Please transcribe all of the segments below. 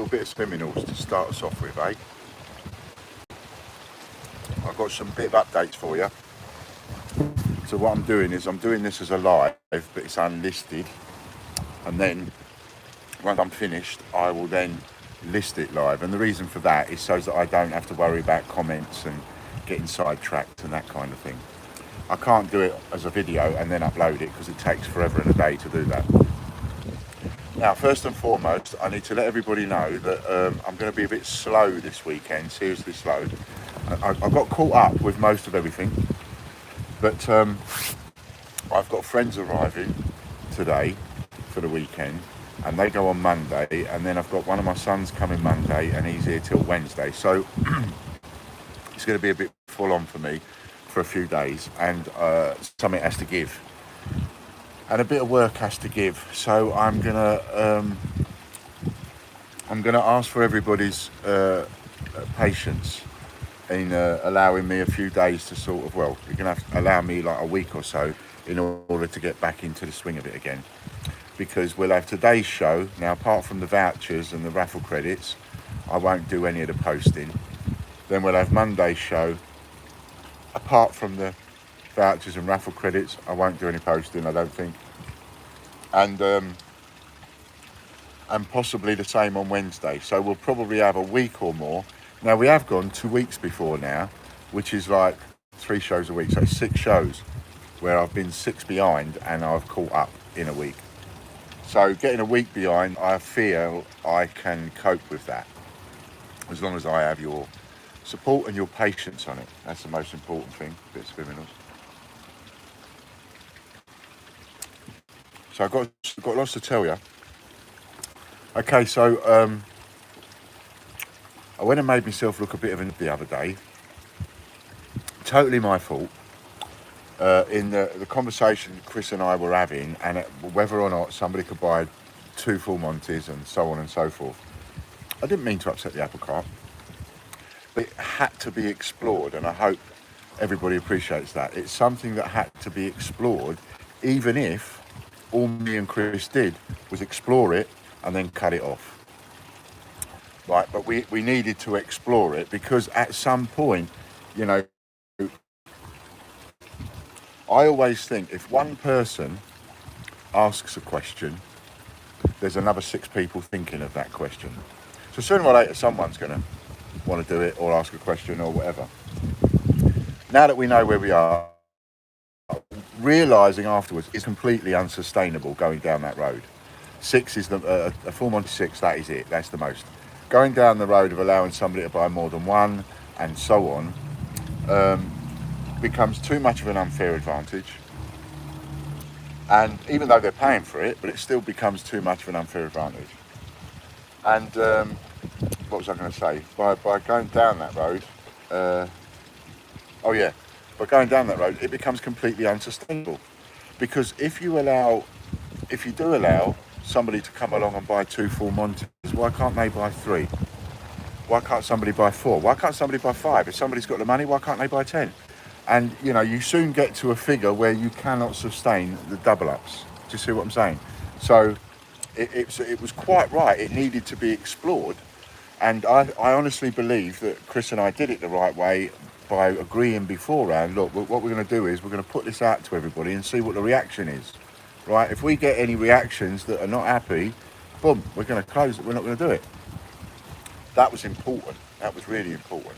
little bit of Spiminals to start us off with, eh? I've got some bit of updates for you. So what I'm doing is I'm doing this as a live, but it's unlisted. And then once I'm finished, I will then list it live. And the reason for that is so that I don't have to worry about comments and getting sidetracked and that kind of thing. I can't do it as a video and then upload it because it takes forever and a day to do that. Now, first and foremost, I need to let everybody know that I'm going to be a bit slow this weekend, seriously slow. I got caught up with most of everything, but I've got friends arriving today for the weekend, and they go on Monday, and then I've got one of my sons coming Monday, and he's here till Wednesday, so it's going to be a bit full on for me for a few days, and something has to give. And a bit of work has to give, so I'm gonna ask for everybody's patience in allowing me a few days to sort of, well, you're gonna have to allow me like a week or so in order to get back into the swing of it again, because we'll have today's show. Now, apart from the vouchers and the raffle credits, I won't do any of the posting. Then we'll have Monday's show. Apart from the vouchers and raffle credits, I won't do any posting, I don't think. And possibly the same on Wednesday. So we'll probably have a week or more. Now, we have gone 2 weeks before now, which is like 3 shows a week. So 6 shows where I've been 6 behind and I've caught up in a week. So getting a week behind, I feel I can cope with that, as long as I have your support and your patience on it. That's the most important thing, a bit of Spiminals. So I've got lots to tell you. Okay, so I went and made myself look a bit of a the other day. Totally my fault. In the conversation Chris and I were having, and whether or not somebody could buy 2 full Monties and so on and so forth. I didn't mean to upset the apple cart, but it had to be explored, and I hope everybody appreciates that. It's something that had to be explored, even if all me and Chris did was explore it and then cut it off. Right, but we needed to explore it because at some point, you know, I always think if one person asks a question, there's another 6 people thinking of that question. So sooner or later, someone's going to want to do it or ask a question or whatever. Now that we know where we are, realising afterwards it's completely unsustainable going down that road. 6 is a full Monty 6, that is it, that's the most. Going down the road of allowing somebody to buy more than one and so on becomes too much of an unfair advantage. And even though they're paying for it, but it still becomes too much of an unfair advantage. And what was I going to say? By going down that road, by going down that road, it becomes completely unsustainable. Because if you do allow somebody to come along and buy 2 full Monties, why can't they buy 3? Why can't somebody buy 4? Why can't somebody buy 5? If somebody's got the money, why can't they buy 10? And, you know, you soon get to a figure where you cannot sustain the double ups. Do you see what I'm saying? So it was quite right. It needed to be explored. And I honestly believe that Chris and I did it the right way by agreeing beforehand, look, what we're going to do is we're going to put this out to everybody and see what the reaction is. Right? If we get any reactions that are not happy, boom, we're going to close it. We're not going to do it. That was important. That was really important.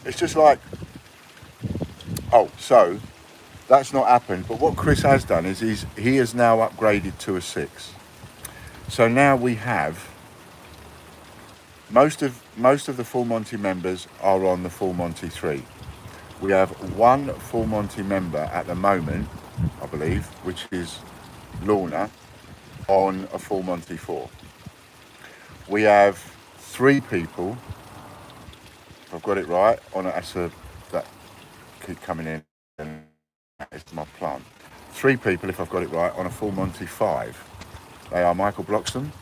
It's just like, so that's not happened. But what Chris has done is he has now upgraded to a 6. So now we have most of the Full Monty members are on the Full Monty 3. We have 1 Full Monty member at the moment, I believe, which is Lorna, on a Full Monty 4. We have 3 people, if I've got it right, on that keep coming in, and that is my plant. 3 people, if I've got it right, on a Full Monty 5. They are Michael Bloxham,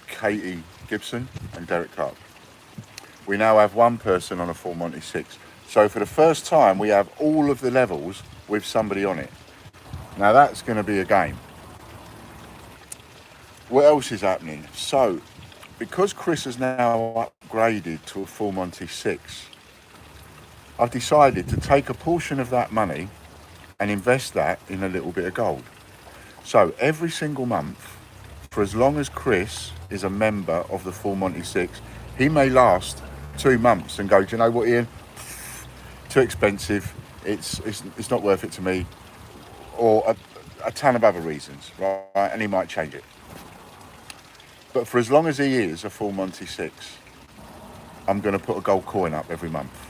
Katie Gibson and Derek Clark. We now have 1 person on a Full Monty 6. So for the first time, we have all of the levels with somebody on it. Now that's going to be a game. what else is happening? So, because Chris has now upgraded to a full Monty 6, I've decided to take a portion of that money and invest that in a little bit of gold. So every single month, for as long as Chris is a member of the full Monty 6, he may last 2 months and go, do you know what, Ian? Too expensive. It's not worth it to me. Or a ton of other reasons, right? And he might change it. But for as long as he is a full Monty 6, I'm going to put a gold coin up every month.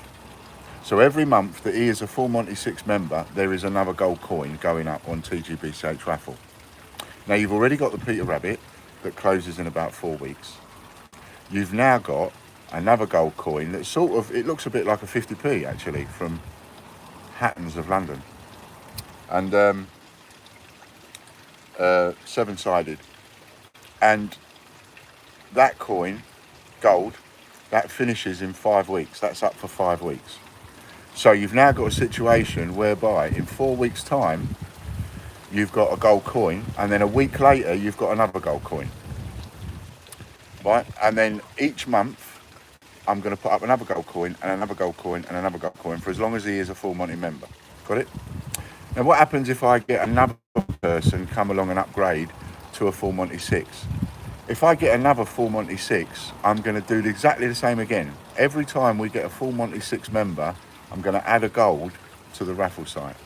So every month that he is a full Monty 6 member, there is another gold coin going up on TGBCH raffle. Now, you've already got the Peter Rabbit that closes in about 4 weeks. You've now got another gold coin that sort of, it looks a bit like a 50p actually, from Hattons of London. And 7-sided. And that coin, gold, that finishes in 5 weeks. That's up for 5 weeks. So you've now got a situation whereby in 4 weeks' time, you've got a gold coin, and then a week later, you've got another gold coin. Right? And then each month, I'm going to put up another gold coin, and another gold coin, and another gold coin, for as long as he is a full Monty member. Got it? Now, what happens if I get another person come along and upgrade to a full Monty 6? If I get another full Monty 6, I'm going to do exactly the same again. Every time we get a full Monty 6 member, I'm going to add a gold to the raffle site.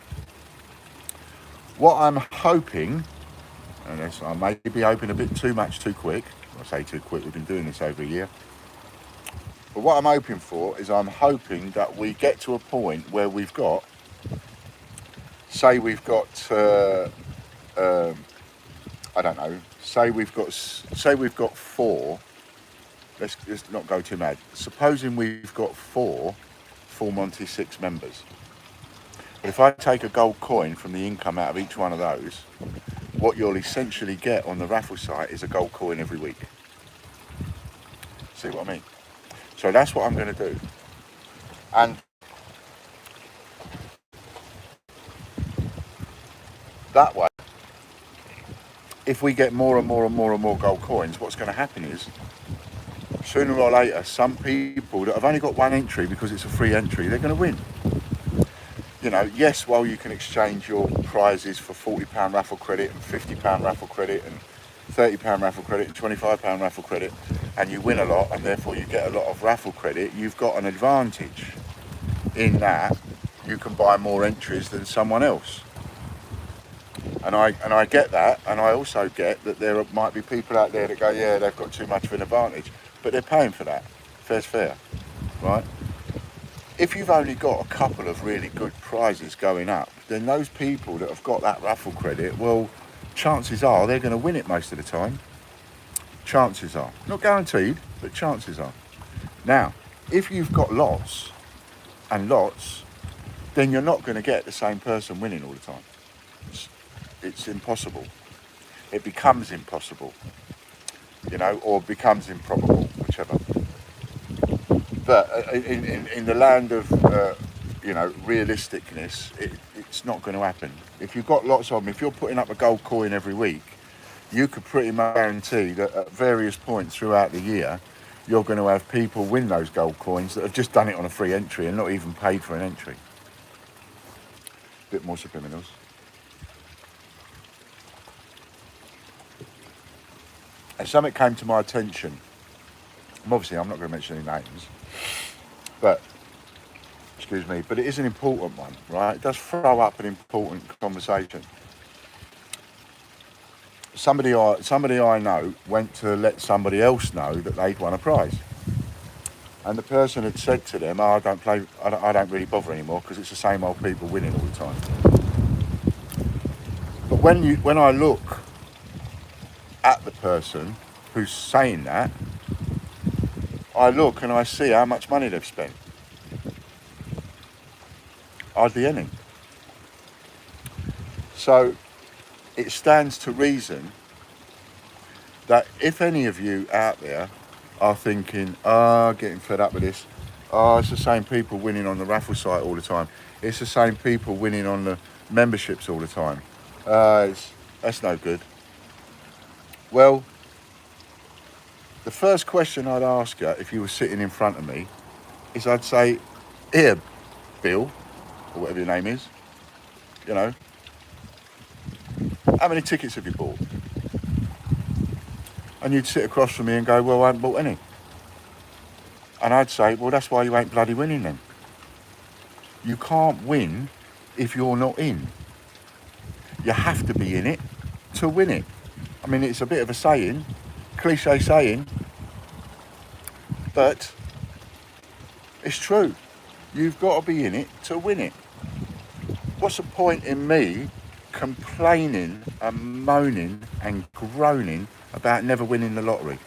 What I'm hoping, and this, I may be hoping a bit too much too quick. I say too quick, we've been doing this over a year. But what I'm hoping for is I'm hoping that we get to a point where we've got, say we've got, I don't know, say we've got 4. Let's not go too mad. Supposing we've got 4 full Monty 6 members. But if I take a gold coin from the income out of each one of those, what you'll essentially get on the raffle site is a gold coin every week. See what I mean? So that's what I'm going to do. And that way, if we get more and more and more and more gold coins, what's going to happen is, sooner or later, some people that have only got one entry because it's a free entry, they're going to win. You know, yes, while you can exchange your prizes for £40 raffle credit and £50 raffle credit and £30 raffle credit and £25 raffle credit, and you win a lot and therefore you get a lot of raffle credit, you've got an advantage in that you can buy more entries than someone else. And I get that, and I also get that there might be people out there that go, yeah, they've got too much of an advantage, but they're paying for that. Fair's fair, right? If you've only got a couple of really good prizes going up, then those people that have got that raffle credit, well, chances are they're going to win it most of the time. Chances are. Not guaranteed, but chances are. Now, if you've got lots and lots, then you're not going to get the same person winning all the time. It's impossible. It becomes impossible, you know, or becomes improbable, whichever. But in the land of, you know, realisticness, it's not going to happen. If you've got lots of them, if you're putting up a gold coin every week, you could pretty much guarantee that at various points throughout the year, you're going to have people win those gold coins that have just done it on a free entry and not even paid for an entry. Bit more subliminals. And something came to my attention. Obviously, I'm not going to mention any names, but, excuse me, but it is an important one, right? It does throw up an important conversation. Somebody I know went to let somebody else know that they'd won a prize. And the person had said to them, oh, I don't really bother anymore because it's the same old people winning all the time. But when I look at the person who's saying that, I look and I see how much money they've spent. Hardly any. So it stands to reason that if any of you out there are thinking, getting fed up with this, it's the same people winning on the raffle site all the time, it's the same people winning on the memberships all the time, that's no good. Well, the first question I'd ask you if you were sitting in front of me is I'd say, here, Bill, or whatever your name is, you know, how many tickets have you bought? And you'd sit across from me and go, well, I haven't bought any. And I'd say, well, that's why you ain't bloody winning then. You can't win if you're not in. You have to be in it to win it. I mean, it's a bit of a saying, cliche saying, but it's true. You've got to be in it to win it. What's the point in me complaining and moaning and groaning about never winning the lottery?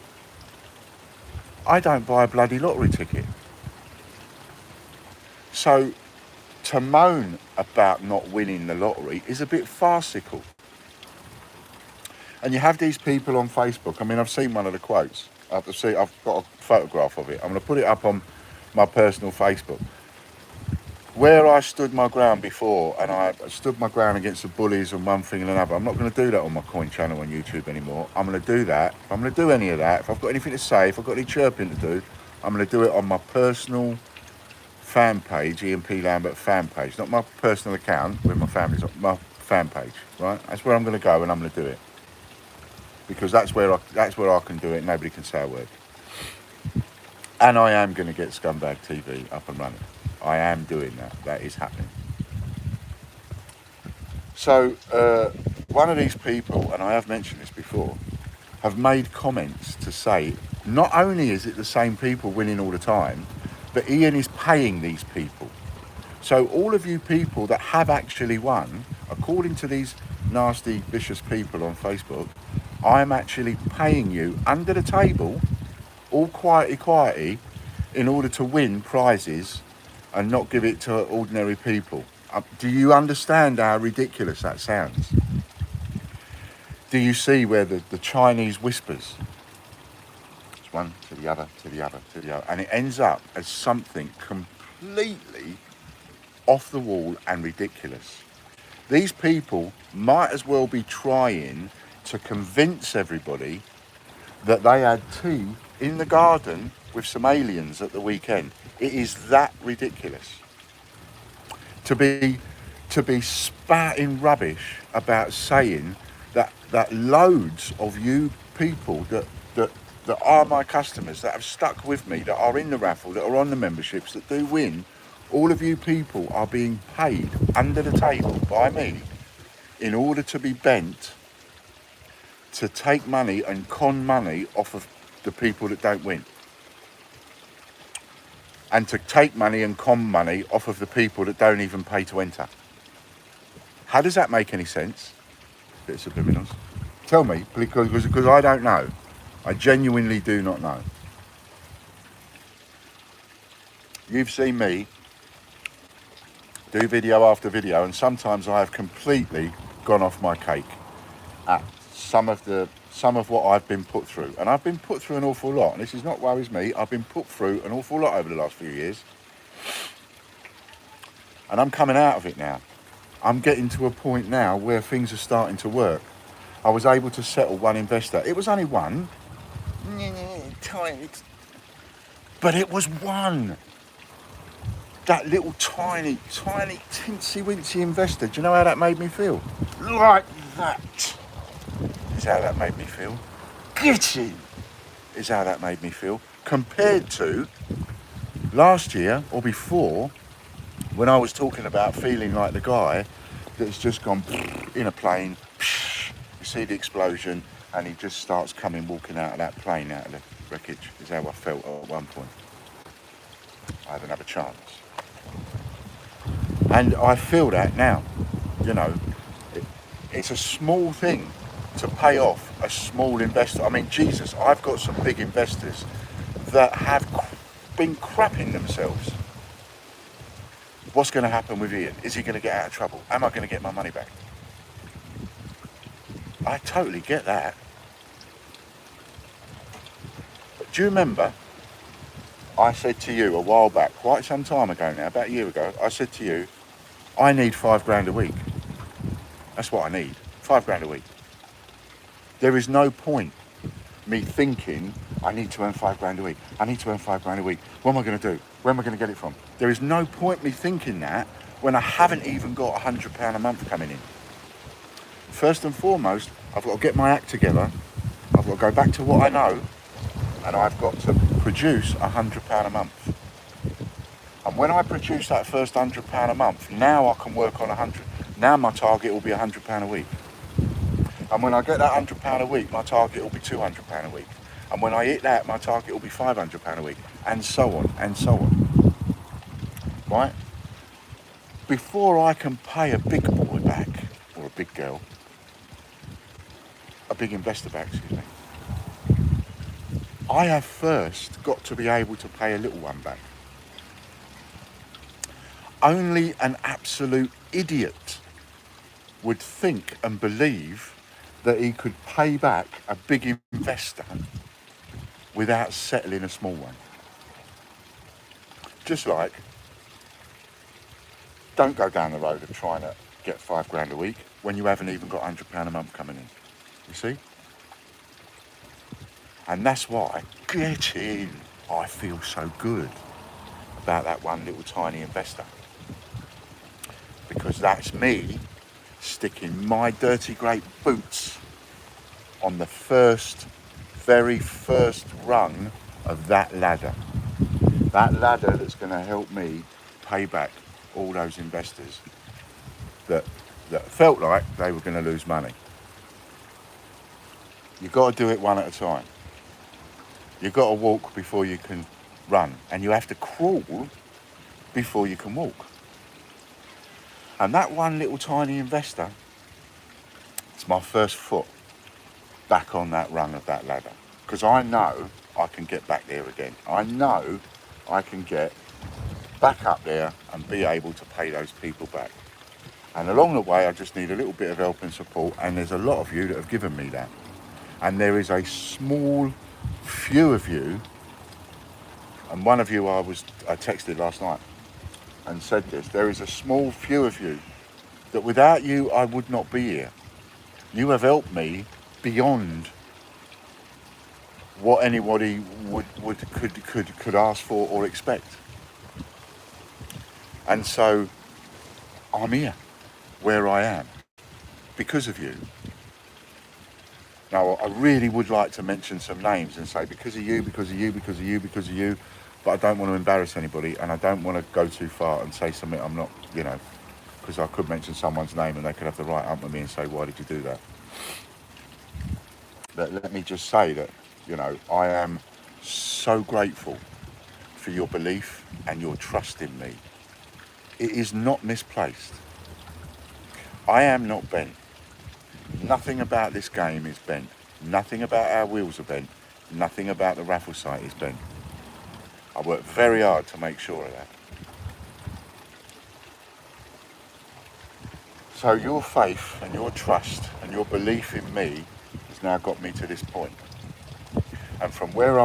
I don't buy a bloody lottery ticket. So to moan about not winning the lottery is a bit farcical. And you have these people on Facebook. I mean, I've seen one of the quotes. I've got a photograph of it. I'm going to put it up on my personal Facebook. Where I stood my ground before, and I stood my ground against the bullies and one thing and another, I'm not going to do that on my coin channel on YouTube anymore. I'm going to do that. If I'm going to do any of that, if I've got anything to say, if I've got any chirping to do, I'm going to do it on my personal fan page, Ian P. Lambert fan page, not my personal account with my family's on, my fan page, right? That's where I'm going to go and I'm going to do it. Because that's where I can do it, nobody can say a word. And I am going to get Scumbag TV up and running. I am doing that. That is happening. So one of these people, and I have mentioned this before, have made comments to say not only is it the same people winning all the time, but Ian is paying these people. So all of you people that have actually won, according to these nasty, vicious people on Facebook, I'm actually paying you under the table, all quietly, in order to win prizes and not give it to ordinary people. Do you understand how ridiculous that sounds? Do you see where the Chinese whispers? It's one to the other, to the other, to the other. And it ends up as something completely off the wall and ridiculous. These people might as well be trying to convince everybody that they had tea in the garden with some aliens at the weekend. It is that ridiculous. To be spouting rubbish about saying that loads of you people that are my customers, that have stuck with me, that are in the raffle, that are on the memberships, that do win, all of you people are being paid under the table by me in order to be bent to take money and con money off of the people that don't win. And to take money and con money off of the people that don't even pay to enter. How does that make any sense? Bit of subliminals. Tell me, because I don't know. I genuinely do not know. You've seen me do video after video, and sometimes I have completely gone off my cake at some of what I've been put through. And I've been put through an awful lot, and this is not worries me, I've been put through an awful lot over the last few years. And I'm coming out of it now. I'm getting to a point now where things are starting to work. I was able to settle one investor. It was only one, but it was one. That little tiny teensy-wincy investor, do you know how that made me feel? Like that is how that made me feel. Giddy is how that made me feel. Compared to last year or before, when I was talking about feeling like the guy that's just gone in a plane, you see the explosion, and he just starts walking out of that plane, out of the wreckage, is how I felt at one point. I had another chance. And I feel that now, you know, it's a small thing to pay off a small investor. I mean, Jesus, I've got some big investors that have been crapping themselves. What's going to happen with Ian? Is he going to get out of trouble? Am I going to get my money back? I totally get that. But do you remember I said to you a while back, quite some time ago now, about a year ago, I said to you, I need £5 a week. That's what I need, £5 a week. There is no point me thinking I need to earn £5 a week. I need to earn £5 a week. What am I going to do? Where am I going to get it from? There is no point me thinking that when I haven't even got £100 a month coming in. First and foremost, I've got to get my act together. I've got to go back to what I know, and I've got to produce £100 a month. And when I produce that first £100 a month, now I can work on 100. Now my target will be £100 a week. And when I get that £100 a week, my target will be £200 a week. And when I hit that, my target will be £500 a week, and so on, and so on. Right? Before I can pay a big boy back, or a big girl, a big investor back, excuse me, I have first got to be able to pay a little one back. Only an absolute idiot would think and believe that he could pay back a big investor without settling a small one. Just like, don't go down the road of trying to get £5 a week when you haven't even got £100 a month coming in. You see? And that's why, get in, I feel so good about that one little tiny investor. Because that's me sticking my dirty great boots on the very first rung of that ladder. That ladder that's going to help me pay back all those investors that felt like they were going to lose money. You've got to do it one at a time. You've got to walk before you can run, and you have to crawl before you can walk. And that one little tiny investor, it's my first foot back on that rung of that ladder, because I know I can get back there again. I know I can get back up there and be able to pay those people back. And along the way, I just need a little bit of help and support, and there's a lot of you that have given me that. And there is a small few of you, and one of you I texted last night and said this, there is a small few of you that without you I would not be here. You have helped me beyond what anybody could ask for or expect. And so I'm here where I am because of you. Now, I really would like to mention some names and say because of you, because of you, because of you, because of you, but I don't want to embarrass anybody, and I don't want to go too far and say something I'm not, because I could mention someone's name and they could have the right up with me and say, why did you do that? But let me just say that, I am so grateful for your belief and your trust in me. It is not misplaced. I am not bent. Nothing about this game is bent. Nothing about our wheels are bent. Nothing about the raffle site is bent. I work very hard to make sure of that. So your faith and your trust and your belief in me has now got me to this point. And from where I